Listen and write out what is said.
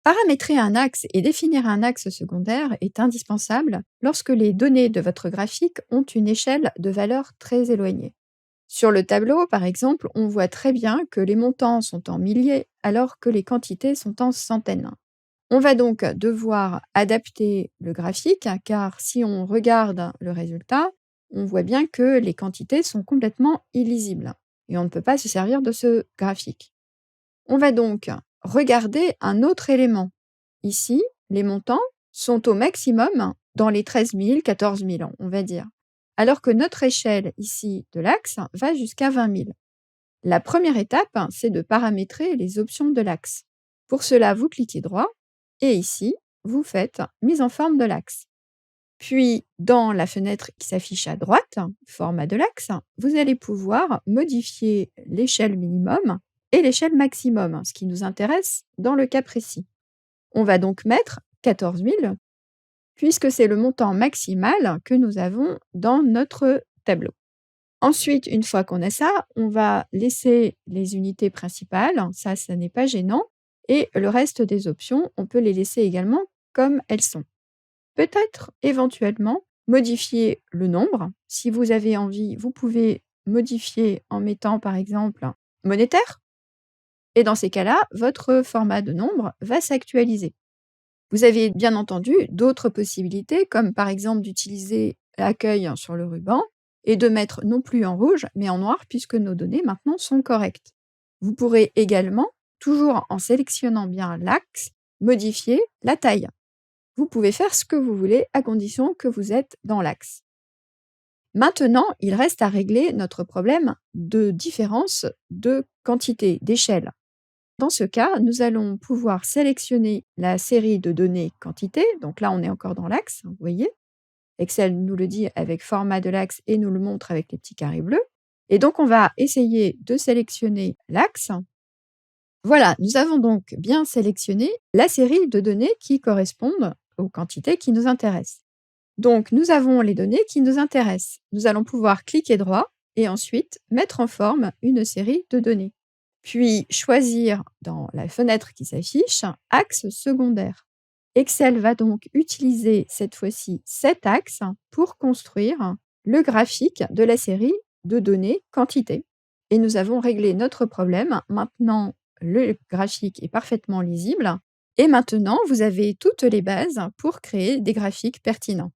Paramétrer un axe et définir un axe secondaire est indispensable lorsque les données de votre graphique ont une échelle de valeurs très éloignée. Sur le tableau, par exemple, on voit très bien que les montants sont en milliers alors que les quantités sont en centaines. On va donc devoir adapter le graphique car si on regarde le résultat, on voit bien que les quantités sont complètement illisibles et on ne peut pas se servir de ce graphique. On va donc regarder un autre élément. Ici, les montants sont au maximum dans les 13 000, 14 000, on va dire, alors que notre échelle ici de l'axe va jusqu'à 20 000. La première étape, c'est de paramétrer les options de l'axe. Pour cela, vous cliquez droit et ici, vous faites mise en forme de l'axe. Puis, dans la fenêtre qui s'affiche à droite, format de l'axe, vous allez pouvoir modifier l'échelle minimum et l'échelle maximum, ce qui nous intéresse dans le cas précis. On va donc mettre 14 000 puisque c'est le montant maximal que nous avons dans notre tableau. Ensuite, une fois qu'on a ça, on va laisser les unités principales, ça n'est pas gênant, et le reste des options, on peut les laisser également comme elles sont. Peut-être éventuellement modifier le nombre. Si vous avez envie, vous pouvez modifier en mettant par exemple monétaire, et dans ces cas-là, votre format de nombre va s'actualiser. Vous avez bien entendu d'autres possibilités, comme par exemple d'utiliser l'accueil sur le ruban et de mettre non plus en rouge, mais en noir, puisque nos données maintenant sont correctes. Vous pourrez également, toujours en sélectionnant bien l'axe, modifier la taille. Vous pouvez faire ce que vous voulez à condition que vous êtes dans l'axe. Maintenant, il reste à régler notre problème de différence de quantité, d'échelle. Dans ce cas, nous allons pouvoir sélectionner la série de données quantité. Donc là, on est encore dans l'axe, vous voyez. Excel nous le dit avec format de l'axe et nous le montre avec les petits carrés bleus. Et donc, on va essayer de sélectionner l'axe. Voilà, nous avons donc bien sélectionné la série de données qui correspondent aux quantités qui nous intéressent. Donc, nous avons les données qui nous intéressent. Nous allons pouvoir cliquer droit et ensuite mettre en forme une série de données. Puis choisir dans la fenêtre qui s'affiche axe secondaire. Excel va donc utiliser cette fois-ci cet axe pour construire le graphique de la série de données quantité. Et nous avons réglé notre problème. Maintenant, le graphique est parfaitement lisible. Et maintenant, vous avez toutes les bases pour créer des graphiques pertinents.